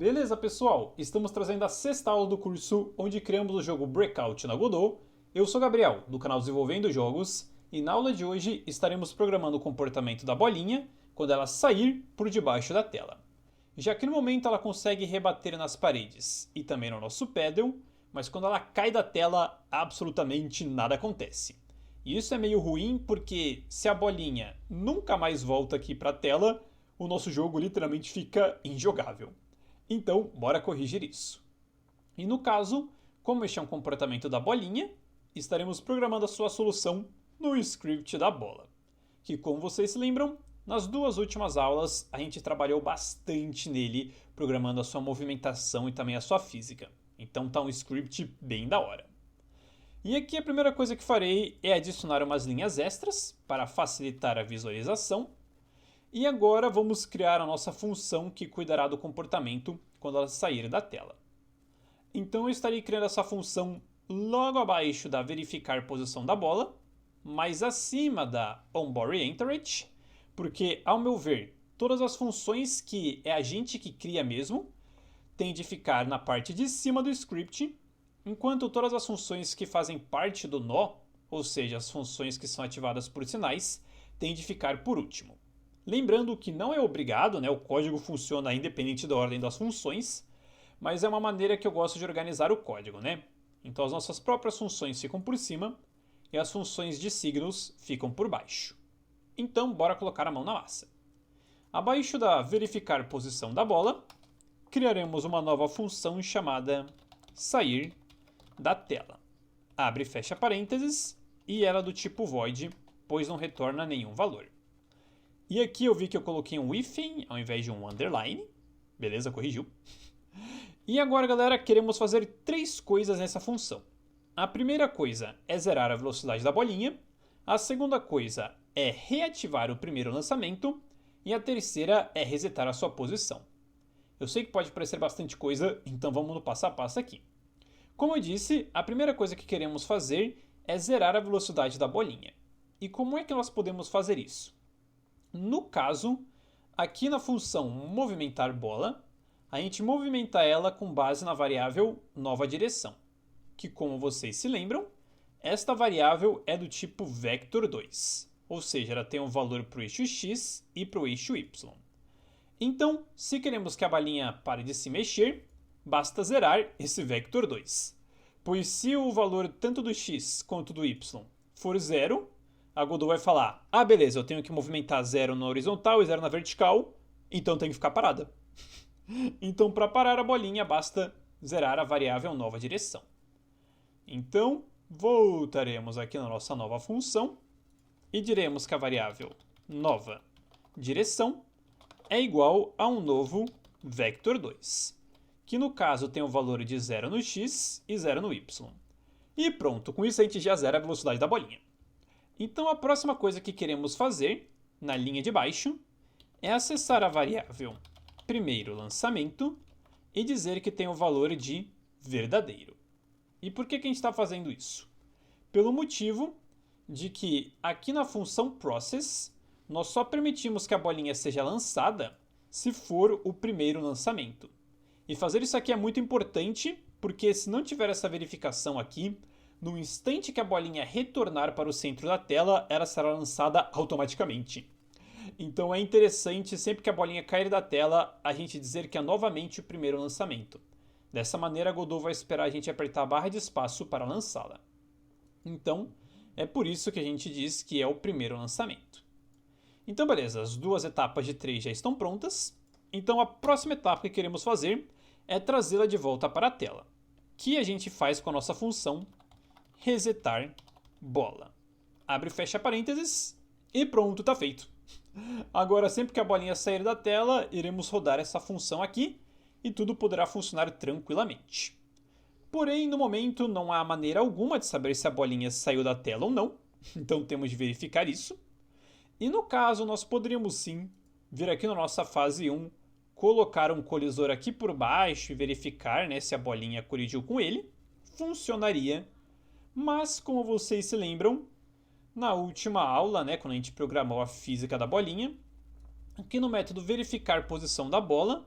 Beleza, pessoal? Estamos trazendo a sexta aula do curso onde criamos o jogo Breakout na Godot. Eu sou Gabriel, do canal Desenvolvendo Jogos, e na aula de hoje estaremos programando o comportamento da bolinha quando ela sair por debaixo da tela. Já que no momento ela consegue rebater nas paredes e também no nosso paddle, mas quando ela cai da tela, absolutamente nada acontece. E isso é meio ruim porque se a bolinha nunca mais volta aqui para a tela, o nosso jogo literalmente fica injogável. Então, bora corrigir isso. E no caso, como este é um comportamento da bolinha, estaremos programando a sua solução no script da bola. Que, como vocês se lembram, nas duas últimas aulas a gente trabalhou bastante nele, programando a sua movimentação e também a sua física. Então tá um script bem da hora. E aqui a primeira coisa que farei é adicionar umas linhas extras para facilitar a visualização. E agora vamos criar a nossa função que cuidará do comportamento quando ela sair da tela. Então eu estarei criando essa função logo abaixo da verificar posição da bola, mais acima da onBoardEntered, porque ao meu ver, todas as funções que é a gente que cria mesmo, tem de ficar na parte de cima do script, enquanto todas as funções que fazem parte do nó, ou seja, as funções que são ativadas por sinais, têm de ficar por último. Lembrando que não é obrigado, o código funciona independente da ordem das funções, mas é uma maneira que eu gosto de organizar o código, Então as nossas próprias funções ficam por cima e as funções de signos ficam por baixo. Então, bora colocar a mão na massa. Abaixo da verificar posição da bola, criaremos uma nova função chamada sair da tela. Abre e fecha parênteses e ela é do tipo void, pois não retorna nenhum valor. E aqui eu vi que eu coloquei um hífen ao invés de um underline. Beleza, corrigiu. E agora, galera, queremos fazer três coisas nessa função. A primeira coisa é zerar a velocidade da bolinha. A segunda coisa é reativar o primeiro lançamento. E a terceira é resetar a sua posição. Eu sei que pode parecer bastante coisa, então vamos no passo a passo aqui. Como eu disse, a primeira coisa que queremos fazer é zerar a velocidade da bolinha. E como é que nós podemos fazer isso? No caso, aqui na função movimentar bola, a gente movimenta ela com base na variável nova direção, que como vocês se lembram, esta variável é do tipo vector2, ou seja, ela tem um valor para o eixo x e para o eixo y. Então, se queremos que a bolinha pare de se mexer, basta zerar esse vector2, pois se o valor tanto do x quanto do y for zero, a Godot vai falar, beleza, eu tenho que movimentar 0 na horizontal e 0 na vertical, então tem que ficar parada. Então, para parar a bolinha, basta zerar a variável nova direção. Então, voltaremos aqui na nossa nova função e diremos que a variável nova direção é igual a um novo vector2, que no caso tem o valor de 0 no x e 0 no y. E pronto, com isso a gente já zera a velocidade da bolinha. Então a próxima coisa que queremos fazer, na linha de baixo, é acessar a variável primeiro lançamento e dizer que tem o valor de verdadeiro. E por que a gente está fazendo isso? Pelo motivo de que aqui na função process, nós só permitimos que a bolinha seja lançada se for o primeiro lançamento. E fazer isso aqui é muito importante, porque se não tiver essa verificação aqui, no instante que a bolinha retornar para o centro da tela, ela será lançada automaticamente. Então é interessante, sempre que a bolinha cair da tela, a gente dizer que é novamente o primeiro lançamento. Dessa maneira, a Godot vai esperar a gente apertar a barra de espaço para lançá-la. Então, é por isso que a gente diz que é o primeiro lançamento. Então, beleza, as duas etapas de 3 já estão prontas. Então, a próxima etapa que queremos fazer é trazê-la de volta para a tela, que a gente faz com a nossa função resetar bola. Abre e fecha parênteses e pronto, está feito. Agora, sempre que a bolinha sair da tela, iremos rodar essa função aqui e tudo poderá funcionar tranquilamente. Porém, no momento, não há maneira alguma de saber se a bolinha saiu da tela ou não, então temos de verificar isso. E no caso, nós poderíamos sim vir aqui na nossa fase 1, colocar um colisor aqui por baixo e verificar se a bolinha colidiu com ele. Funcionaria. Mas, como vocês se lembram, na última aula, quando a gente programou a física da bolinha, aqui no método verificar posição da bola,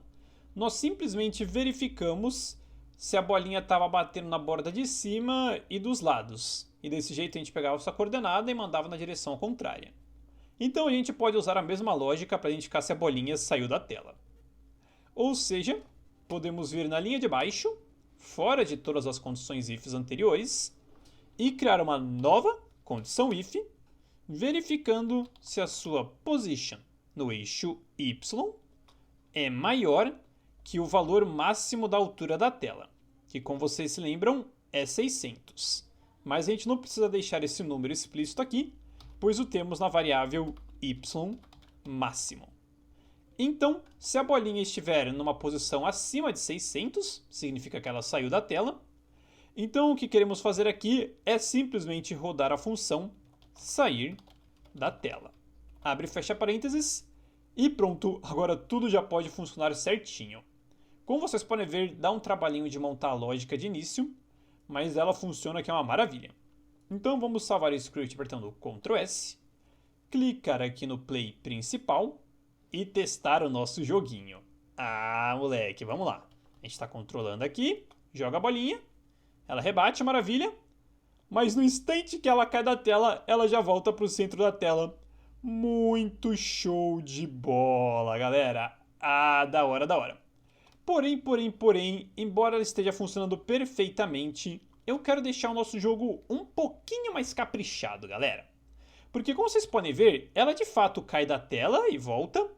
nós simplesmente verificamos se a bolinha estava batendo na borda de cima e dos lados. E desse jeito a gente pegava essa coordenada e mandava na direção contrária. Então a gente pode usar a mesma lógica para identificar se a bolinha saiu da tela. Ou seja, podemos vir na linha de baixo, fora de todas as condições ifs anteriores, e criar uma nova condição if, verificando se a sua position no eixo y é maior que o valor máximo da altura da tela, que, como vocês se lembram, é 600. Mas a gente não precisa deixar esse número explícito aqui, pois o temos na variável y máximo. Então, se a bolinha estiver numa posição acima de 600, significa que ela saiu da tela. Então, o que queremos fazer aqui é simplesmente rodar a função sair da tela. Abre e fecha parênteses e pronto, agora tudo já pode funcionar certinho. Como vocês podem ver, dá um trabalhinho de montar a lógica de início, mas ela funciona que é uma maravilha. Então vamos salvar o script apertando Ctrl S, clicar aqui no Play principal e testar o nosso joguinho. Ah, moleque, vamos lá. A gente está controlando aqui, joga a bolinha, ela rebate, maravilha, mas no instante que ela cai da tela, ela já volta para o centro da tela. Muito show de bola, galera. Ah, da hora, da hora. Porém, embora ela esteja funcionando perfeitamente, eu quero deixar o nosso jogo um pouquinho mais caprichado, galera. Porque como vocês podem ver, ela de fato cai da tela e volta,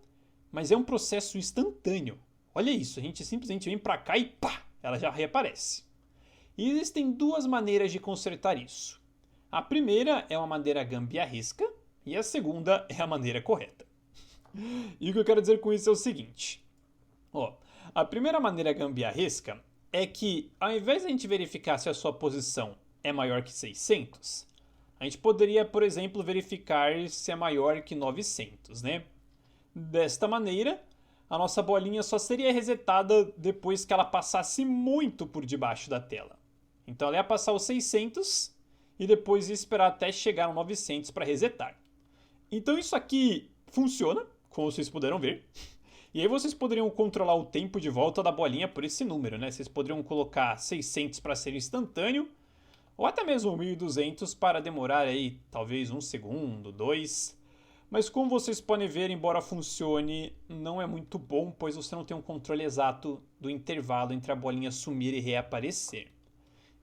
mas é um processo instantâneo. Olha isso, a gente simplesmente vem pra cá e pá, ela já reaparece. E existem duas maneiras de consertar isso. A primeira é uma maneira gambiarresca e a segunda é a maneira correta. E o que eu quero dizer com isso é o seguinte. A primeira maneira gambiarresca é que, ao invés de a gente verificar se a sua posição é maior que 600, a gente poderia, por exemplo, verificar se é maior que 900, né? Desta maneira, a nossa bolinha só seria resetada depois que ela passasse muito por debaixo da tela. Então ela ia passar os 600 e depois ia esperar até chegar no 900 para resetar. Então isso aqui funciona, como vocês puderam ver. E aí vocês poderiam controlar o tempo de volta da bolinha por esse número, né? Vocês poderiam colocar 600 para ser instantâneo, ou até mesmo 1200 para demorar aí talvez 1 segundo, 2. Mas como vocês podem ver, embora funcione, não é muito bom, pois você não tem um controle exato do intervalo entre a bolinha sumir e reaparecer.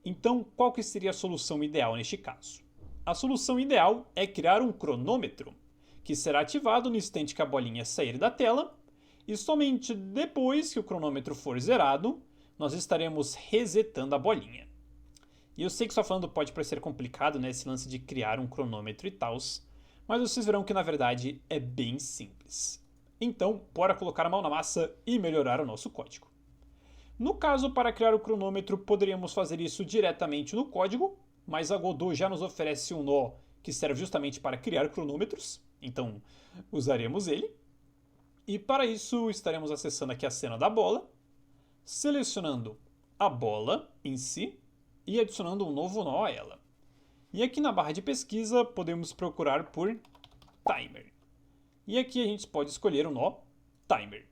Então, qual que seria a solução ideal neste caso? A solução ideal é criar um cronômetro, que será ativado no instante que a bolinha sair da tela, e somente depois que o cronômetro for zerado, nós estaremos resetando a bolinha. E eu sei que só falando pode parecer complicado, né, esse lance de criar um cronômetro e tal, mas vocês verão que na verdade é bem simples. Então, bora colocar a mão na massa e melhorar o nosso código. No caso, para criar o cronômetro, poderíamos fazer isso diretamente no código, mas a Godot já nos oferece um nó que serve justamente para criar cronômetros, então usaremos ele. E para isso estaremos acessando aqui a cena da bola, selecionando a bola em si e adicionando um novo nó a ela. E aqui na barra de pesquisa podemos procurar por timer. E aqui a gente pode escolher o nó timer.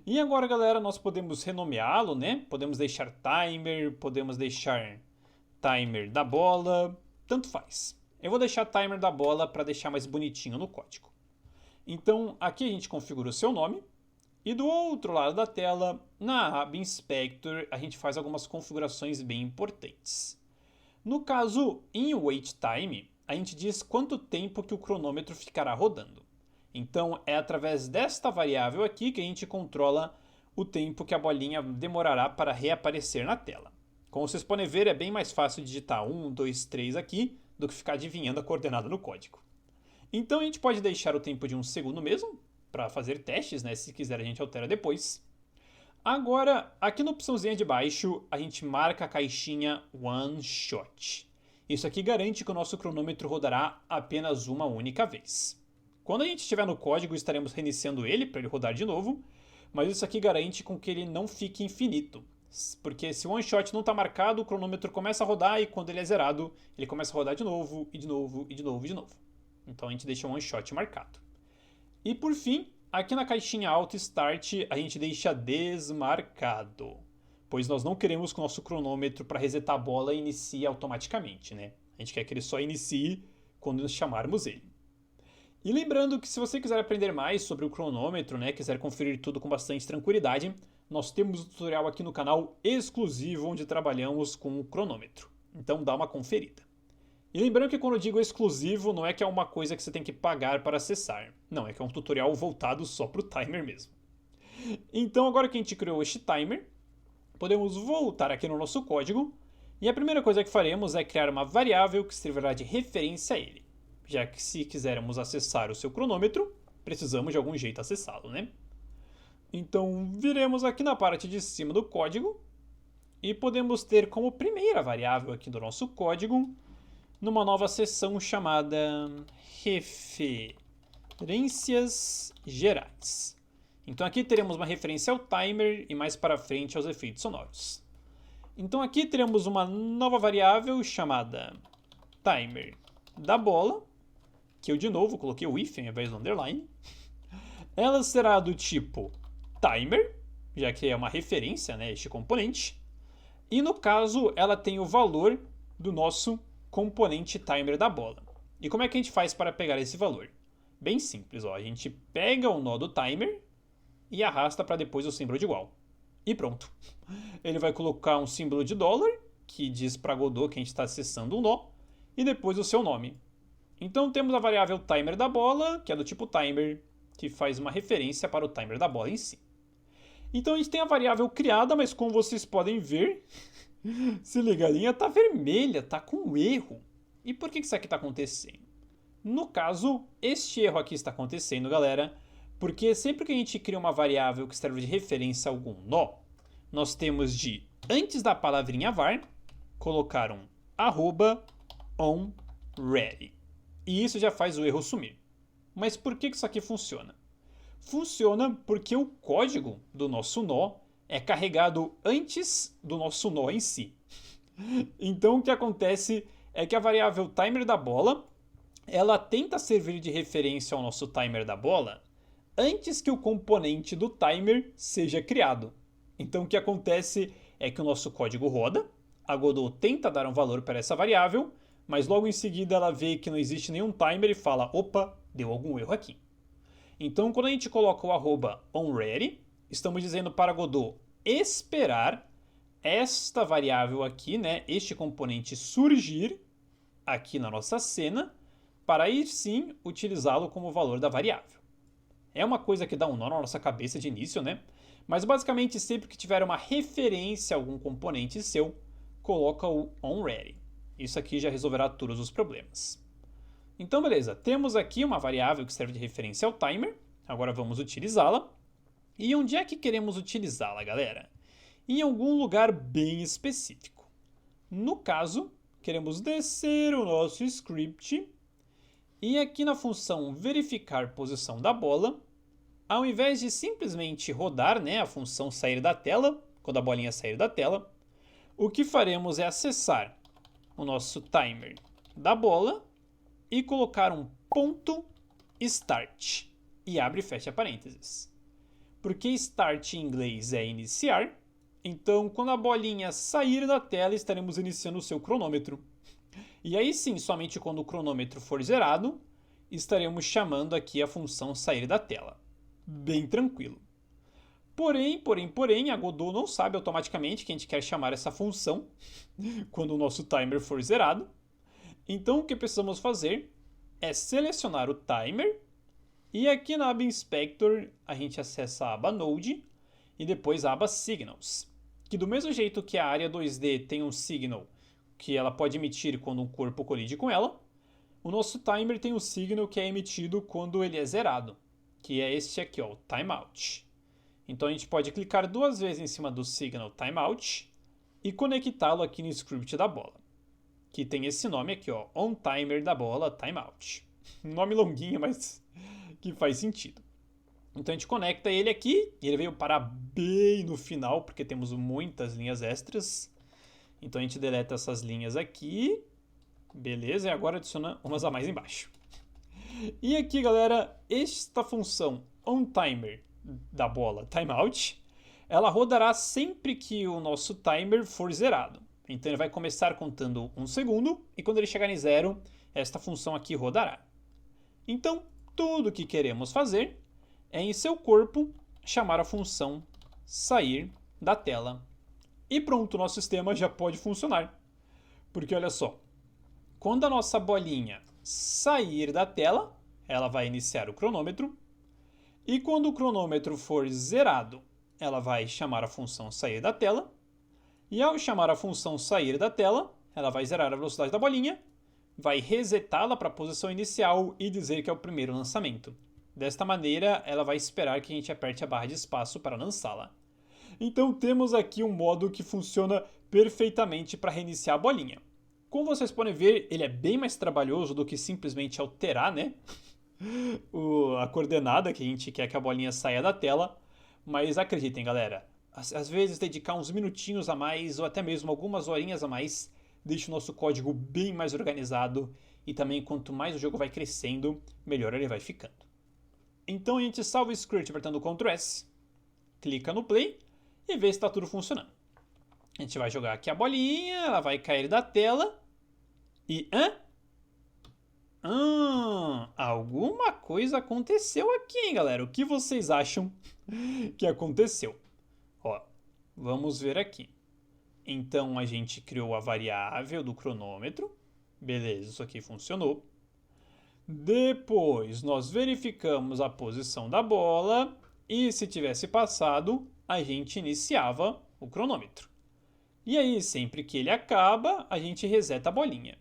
E agora, galera, nós podemos renomeá-lo, né? Podemos deixar timer, podemos deixar timer da bola, tanto faz. Eu vou deixar timer da bola para deixar mais bonitinho no código. Então, aqui a gente configura o seu nome. E do outro lado da tela, na aba Inspector, a gente faz algumas configurações bem importantes. No caso, em Wait Time, a gente diz quanto tempo que o cronômetro ficará rodando. Então, é através desta variável aqui que a gente controla o tempo que a bolinha demorará para reaparecer na tela. Como vocês podem ver, é bem mais fácil digitar 1, 2, 3 aqui do que ficar adivinhando a coordenada no código. Então, a gente pode deixar o tempo de 1 segundo mesmo, para fazer testes, né? Se quiser a gente altera depois. Agora, aqui na opçãozinha de baixo, a gente marca a caixinha One Shot. Isso aqui garante que o nosso cronômetro rodará apenas uma única vez. Quando a gente estiver no código, estaremos reiniciando ele para ele rodar de novo, mas isso aqui garante com que ele não fique infinito. Porque se o One Shot não está marcado, o cronômetro começa a rodar e quando ele é zerado, ele começa a rodar de novo, e de novo, e de novo, e de novo. Então a gente deixa o One Shot marcado. E por fim, Aqui na caixinha Auto Start a gente deixa desmarcado, pois nós não queremos que o nosso cronômetro para resetar a bola inicie automaticamente, né? A gente quer que ele só inicie quando chamarmos ele. E lembrando que se você quiser aprender mais sobre o cronômetro, né, quiser conferir tudo com bastante tranquilidade, nós temos um tutorial aqui no canal exclusivo onde trabalhamos com o cronômetro. Então dá uma conferida. E lembrando que quando eu digo exclusivo, não é que é uma coisa que você tem que pagar para acessar. Não, é que é um tutorial voltado só para o timer mesmo. Então agora que a gente criou este timer, podemos voltar aqui no nosso código. E a primeira coisa que faremos é criar uma variável que servirá de referência a ele. Já que se quisermos acessar o seu cronômetro, precisamos de algum jeito acessá-lo, né? Então viremos aqui na parte de cima do código e podemos ter como primeira variável aqui do nosso código numa nova seção chamada referências gerais. Então aqui teremos uma referência ao timer e mais para frente aos efeitos sonoros. Então aqui teremos uma nova variável chamada timer da bola, que eu de novo coloquei o if ao invés do underline. Ela será do tipo timer, já que é uma referência, né, este componente. E no caso, ela tem o valor do nosso componente timer da bola. E como é que a gente faz para pegar esse valor? Bem simples, ó. A gente pega o nó do timer e arrasta para depois o símbolo de igual. E pronto. Ele vai colocar um símbolo de dólar, que diz para Godot que a gente está acessando um nó, e depois o seu nome. Então temos a variável timer da bola, que é do tipo timer, que faz uma referência para o timer da bola em si. Então a gente tem a variável criada, mas como vocês podem ver, se liga, a linha está vermelha, está com erro. E por que isso aqui está acontecendo? No caso, este erro aqui está acontecendo, galera, porque sempre que a gente cria uma variável que serve de referência a algum nó, nós temos de, antes da palavrinha var, colocar um @onReady. E isso já faz o erro sumir. Mas por que isso aqui funciona? Funciona porque o código do nosso nó é carregado antes do nosso nó em si. Então o que acontece é que a variável timer da bola, ela tenta servir de referência ao nosso timer da bola antes que o componente do timer seja criado. Então o que acontece é que o nosso código roda, a Godot tenta dar um valor para essa variável, mas logo em seguida ela vê que não existe nenhum timer e fala, opa, deu algum erro aqui. Então quando a gente coloca o @onReady, estamos dizendo para Godot esperar esta variável aqui, né, este componente surgir aqui na nossa cena, para aí sim utilizá-lo como valor da variável. É uma coisa que dá um nó na nossa cabeça de início, né? Mas basicamente sempre que tiver uma referência a algum componente seu, coloca o onReady. Isso aqui já resolverá todos os problemas. Então beleza, temos aqui uma variável que serve de referência ao timer, agora vamos utilizá-la. E onde é que queremos utilizá-la, galera? Em algum lugar bem específico. No caso, queremos descer o nosso script e aqui na função verificar posição da bola, ao invés de simplesmente rodar, né, a função sair da tela, quando a bolinha sair da tela, o que faremos é acessar o nosso timer da bola e colocar um ponto start e abre e fecha parênteses. Porque start em inglês é iniciar, então quando a bolinha sair da tela estaremos iniciando o seu cronômetro. E aí sim, somente quando o cronômetro for zerado, estaremos chamando aqui a função sair da tela. Bem tranquilo. Porém, a Godot não sabe automaticamente que a gente quer chamar essa função quando o nosso timer for zerado. Então o que precisamos fazer é selecionar o timer e aqui na aba Inspector a gente acessa a aba Node e depois a aba Signals, que do mesmo jeito que a área 2D tem um signal que ela pode emitir quando um corpo colide com ela, o nosso timer tem um signal que é emitido quando ele é zerado, que é este aqui, ó, o timeout. Então a gente pode clicar duas vezes em cima do signal timeout e conectá-lo aqui no script da bola, que tem esse nome aqui, ó, onTimer da bola timeout. Um nome longuinho, mas que faz sentido. Então a gente conecta ele aqui e ele veio parar bem no final, porque temos muitas linhas extras. Então a gente deleta essas linhas aqui. Beleza, e agora adiciona umas a mais embaixo. E aqui, galera, esta função onTimer da bola timeout, ela rodará sempre que o nosso timer for zerado. Então ele vai começar contando 1 segundo e quando ele chegar em 0, esta função aqui rodará. Então, tudo o que queremos fazer é em seu corpo chamar a função sair da tela. E pronto, o nosso sistema já pode funcionar. Porque olha só, quando a nossa bolinha sair da tela, ela vai iniciar o cronômetro. E quando o cronômetro for zerado, ela vai chamar a função sair da tela. E ao chamar a função sair da tela, ela vai zerar a velocidade da bolinha, vai resetá-la para a posição inicial e dizer que é o primeiro lançamento. Desta maneira, ela vai esperar que a gente aperte a barra de espaço para lançá-la. Então temos aqui um modo que funciona perfeitamente para reiniciar a bolinha. Como vocês podem ver, ele é bem mais trabalhoso do que simplesmente alterar, né? A coordenada que a gente quer que a bolinha saia da tela. Mas acreditem, galera, às vezes dedicar uns minutinhos a mais ou até mesmo algumas horinhas a mais deixa o nosso código bem mais organizado e também quanto mais o jogo vai crescendo, melhor ele vai ficando. Então a gente salva o script apertando Ctrl S, clica no play e vê se está tudo funcionando. A gente vai jogar aqui a bolinha, ela vai cair da tela e... alguma coisa aconteceu aqui, hein, galera? O que vocês acham que aconteceu? Ó, vamos ver aqui. Então a gente criou a variável do cronômetro. Beleza, isso aqui funcionou. Depois nós verificamos a posição da bola e se tivesse passado, a gente iniciava o cronômetro. E aí, sempre que ele acaba, a gente reseta a bolinha.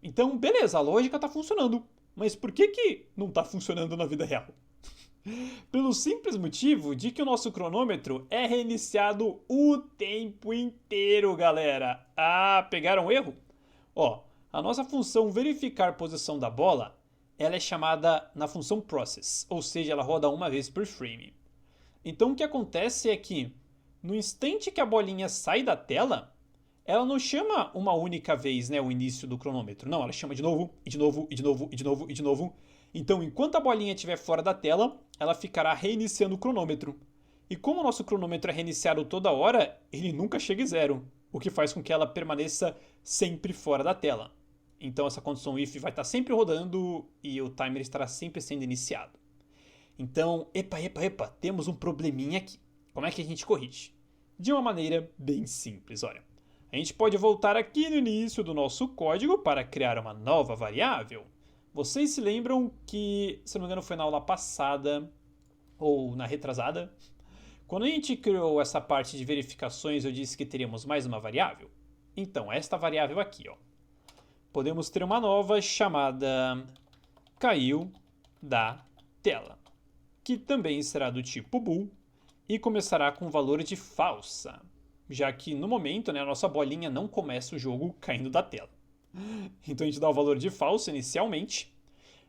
Então, beleza, a lógica está funcionando. Mas por que não está funcionando na vida real? Pelo simples motivo de que o nosso cronômetro é reiniciado o tempo inteiro, galera. Pegaram o erro? Ó, a nossa função verificar posição da bola, ela é chamada na função process, ou seja, ela roda uma vez por frame. Então o que acontece é que, no instante que a bolinha sai da tela, ela não chama uma única vez, né, o início do cronômetro. Não, ela chama de novo, e de novo, e de novo, e de novo, e de novo. Então, enquanto a bolinha estiver fora da tela, ela ficará reiniciando o cronômetro. E como o nosso cronômetro é reiniciado toda hora, ele nunca chega em 0, o que faz com que ela permaneça sempre fora da tela. Então essa condição if vai estar sempre rodando e o timer estará sempre sendo iniciado. Então, epa, temos um probleminha aqui. Como é que a gente corrige? De uma maneira bem simples, olha. A gente pode voltar aqui no início do nosso código para criar uma nova variável. Vocês se lembram que, se não me engano, foi na aula passada ou na retrasada, quando a gente criou essa parte de verificações, eu disse que teríamos mais uma variável? Então, esta variável aqui, ó. Podemos ter uma nova chamada caiu da tela, que também será do tipo bool e começará com o valor de falsa, já que no momento, né, a nossa bolinha não começa o jogo caindo da tela. Então a gente dá o valor de falsa inicialmente.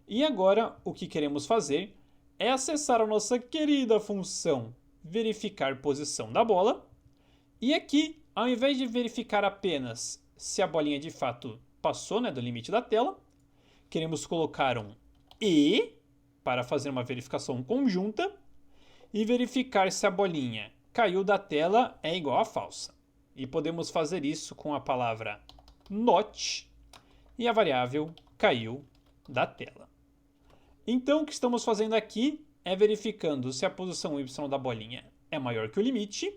E agora o que queremos fazer é acessar a nossa querida função verificar posição da bola. E aqui, ao invés de verificar apenas se a bolinha de fato passou, né, do limite da tela, queremos colocar um e para fazer uma verificação conjunta e verificar se a bolinha caiu da tela é igual a falsa. E podemos fazer isso com a palavra not e a variável caiu da tela. Então o que estamos fazendo aqui é verificando se a posição y da bolinha é maior que o limite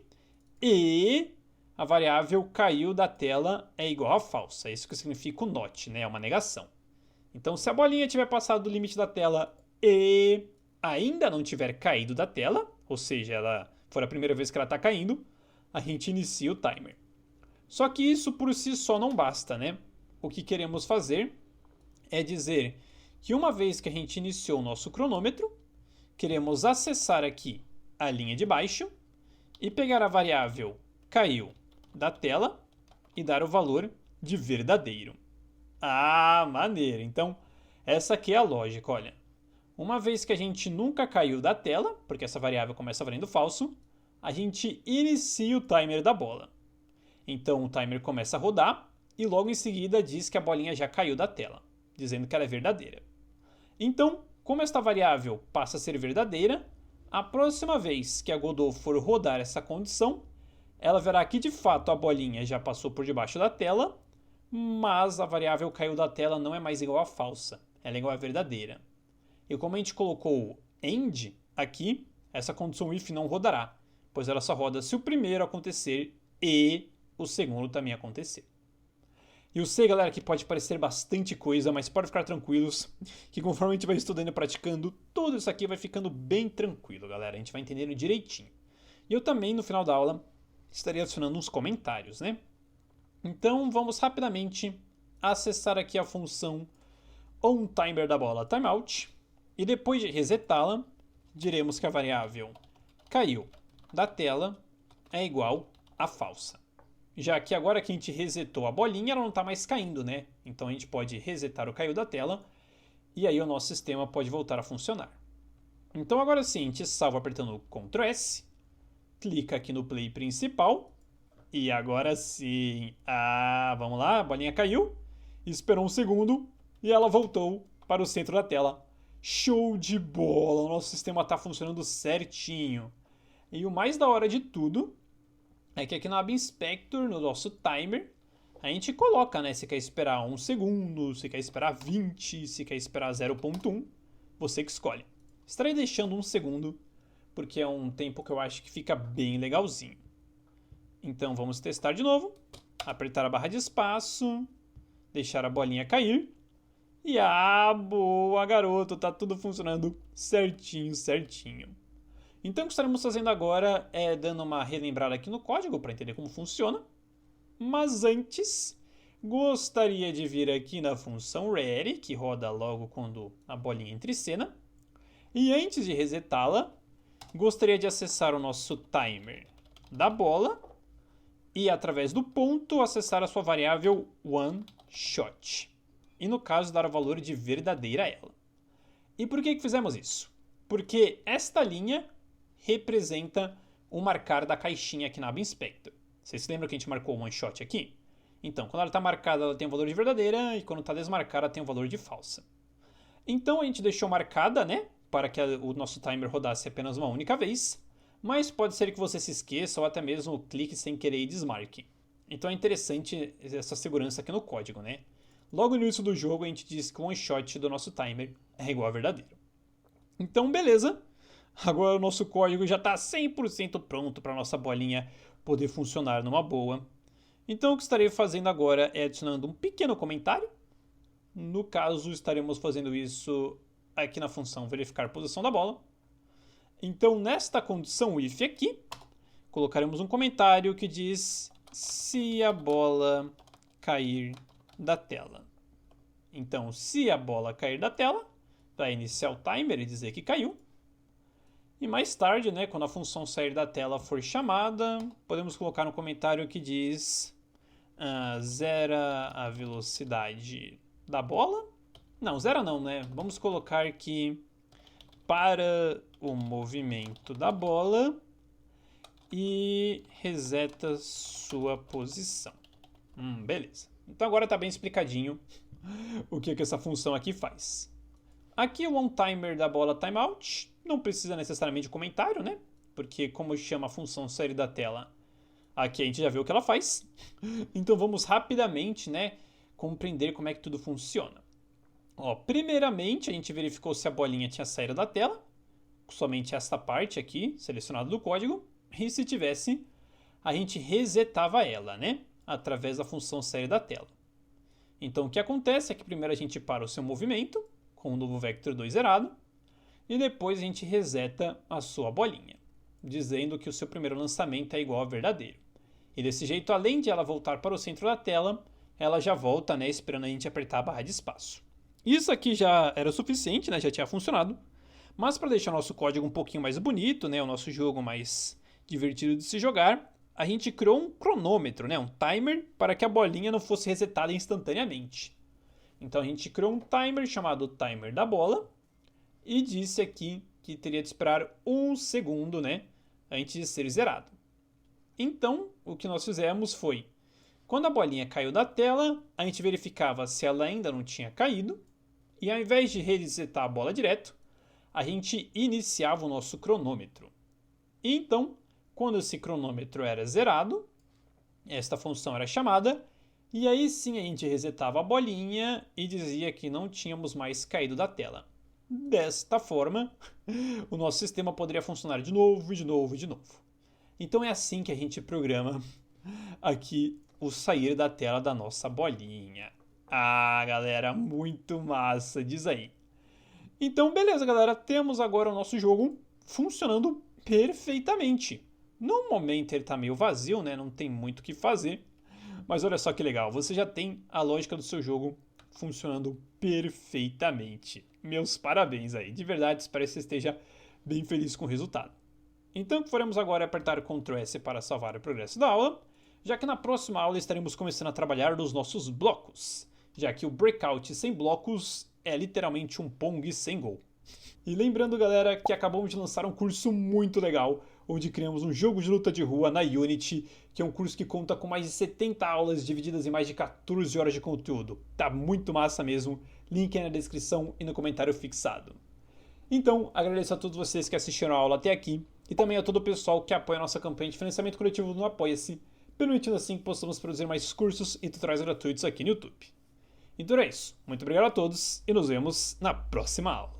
e a variável caiu da tela é igual a falsa. Isso que significa o not, né? É uma negação. Então se a bolinha tiver passado do limite da tela e ainda não tiver caído da tela, ou seja, ela for a primeira vez que ela está caindo, a gente inicia o timer. Só que isso por si só não basta, né? O que queremos fazer é dizer que uma vez que a gente iniciou o nosso cronômetro, queremos acessar aqui a linha de baixo e pegar a variável caiu da tela e dar o valor de verdadeiro. Maneiro! Então, essa aqui é a lógica, olha. Uma vez que a gente nunca caiu da tela, porque essa variável começa valendo falso, a gente inicia o timer da bola. Então o timer começa a rodar e logo em seguida diz que a bolinha já caiu da tela, dizendo que ela é verdadeira. Então, como esta variável passa a ser verdadeira, A próxima vez que a Godot for rodar essa condição, ela verá que de fato a bolinha já passou por debaixo da tela, mas a variável caiu da tela não é mais igual a falsa, ela é igual a verdadeira. E como a gente colocou end aqui, essa condição if não rodará, pois ela só roda se o primeiro acontecer e o segundo também acontecer. E eu sei, galera, que pode parecer bastante coisa, mas pode ficar tranquilos, que conforme a gente vai estudando e praticando, tudo isso aqui vai ficando bem tranquilo, galera. A gente vai entendendo direitinho. E eu também, no final da aula, estarei adicionando uns comentários, né? Então, vamos rapidamente acessar aqui a função onTimer da bola timeout. E depois de resetá-la, diremos que a variável caiu da tela é igual a falsa. Já que agora que a gente resetou a bolinha, ela não está mais caindo, né? Então a gente pode resetar o caiu da tela e aí o nosso sistema pode voltar a funcionar. Então agora sim, a gente salva apertando Ctrl S, clica aqui no play principal e agora sim, vamos lá, a bolinha caiu, esperou um segundo e ela voltou para o centro da tela. Show de bola, o nosso sistema está funcionando certinho. E o mais da hora de tudo é que aqui no Aba Inspector, no nosso timer, a gente coloca, né? Se quer esperar 1 segundo, se quer esperar 20, se quer esperar 0.1, você que escolhe. Estarei deixando 1 segundo, porque é um tempo que eu acho que fica bem legalzinho. Então vamos testar de novo, apertar a barra de espaço, deixar a bolinha cair. E boa, garoto, tá tudo funcionando certinho, certinho. Então o que estaremos fazendo agora é dando uma relembrada aqui no código para entender como funciona. Mas antes, gostaria de vir aqui na função ready, que roda logo quando a bolinha entra em cena. E antes de resetá-la, gostaria de acessar o nosso timer da bola e através do ponto acessar a sua variável onShot. E no caso dar o valor de verdadeira a ela. E por que fizemos isso? Porque esta linha representa o marcar da caixinha aqui na Aba Inspector. Vocês se lembram que a gente marcou o OneShot aqui? Então, quando ela está marcada, ela tem o valor de verdadeira, e quando está desmarcada, ela tem o valor de falsa. Então, a gente deixou marcada, né, para que o nosso timer rodasse apenas uma única vez, mas pode ser que você se esqueça ou até mesmo clique sem querer e desmarque. Então, é interessante essa segurança aqui no código, né? Logo no início do jogo, a gente diz que o OneShot do nosso timer é igual a verdadeiro. Então, beleza. Agora o nosso código já está 100% pronto para a nossa bolinha poder funcionar numa boa. Então o que estarei fazendo agora é adicionando um pequeno comentário. No caso, estaremos fazendo isso aqui na função verificar posição da bola. Então nesta condição if aqui, colocaremos um comentário que diz se a bola cair da tela. Então se a bola cair da tela, vai iniciar o timer e dizer que caiu. E mais tarde, né, quando a função sair da tela for chamada, podemos colocar um comentário que diz zera a velocidade da bola. Não, zera não, né? Vamos colocar que para o movimento da bola e reseta sua posição. Beleza. Então agora está bem explicadinho o que essa função aqui faz. Aqui o onTimer da bola timeout. Não precisa necessariamente de comentário, né? Porque como chama a função sair da tela, aqui a gente já viu o que ela faz. Então vamos rapidamente, né, compreender como é que tudo funciona. Primeiramente a gente verificou se a bolinha tinha saído da tela. Somente esta parte aqui, selecionada do código. E se tivesse, a gente resetava ela, né? Através da função sair da tela. Então o que acontece é que primeiro a gente para o seu movimento, com o novo vector 2 zerado. E depois a gente reseta a sua bolinha, dizendo que o seu primeiro lançamento é igual a verdadeiro. E desse jeito, além de ela voltar para o centro da tela, ela já volta, né, esperando a gente apertar a barra de espaço. Isso aqui já era suficiente, né, já tinha funcionado. Mas para deixar o nosso código um pouquinho mais bonito, né, o nosso jogo mais divertido de se jogar, a gente criou um cronômetro, né, um timer, para que a bolinha não fosse resetada instantaneamente. Então a gente criou um timer chamado timer da bola, e disse aqui que teria de esperar 1 segundo, né, antes de ser zerado. Então, o que nós fizemos foi, quando a bolinha caiu da tela, a gente verificava se ela ainda não tinha caído, e ao invés de resetar a bola direto, a gente iniciava o nosso cronômetro. Então, quando esse cronômetro era zerado, esta função era chamada, e aí sim a gente resetava a bolinha e dizia que não tínhamos mais caído da tela. Desta forma, o nosso sistema poderia funcionar de novo, de novo, de novo. Então é assim que a gente programa aqui o sair da tela da nossa bolinha. Ah, galera, muito massa, diz aí. Então, beleza, galera, temos agora o nosso jogo funcionando perfeitamente. No momento ele tá meio vazio, né? Não tem muito o que fazer. Mas olha só que legal, você já tem a lógica do seu jogo funcionando perfeitamente. Meus parabéns aí, de verdade, espero que você esteja bem feliz com o resultado. Então o que faremos agora é apertar Ctrl S para salvar o progresso da aula, já que na próxima aula estaremos começando a trabalhar nos nossos blocos, já que o Breakout sem blocos é literalmente um Pong sem gol. E lembrando, galera, que acabamos de lançar um curso muito legal, onde criamos um jogo de luta de rua na Unity, que é um curso que conta com mais de 70 aulas divididas em mais de 14 horas de conteúdo. Tá muito massa mesmo, link aí na descrição e no comentário fixado. Então, agradeço a todos vocês que assistiram a aula até aqui, e também a todo o pessoal que apoia a nossa campanha de financiamento coletivo no Apoia-se, permitindo assim que possamos produzir mais cursos e tutoriais gratuitos aqui no YouTube. Então é isso, muito obrigado a todos e nos vemos na próxima aula.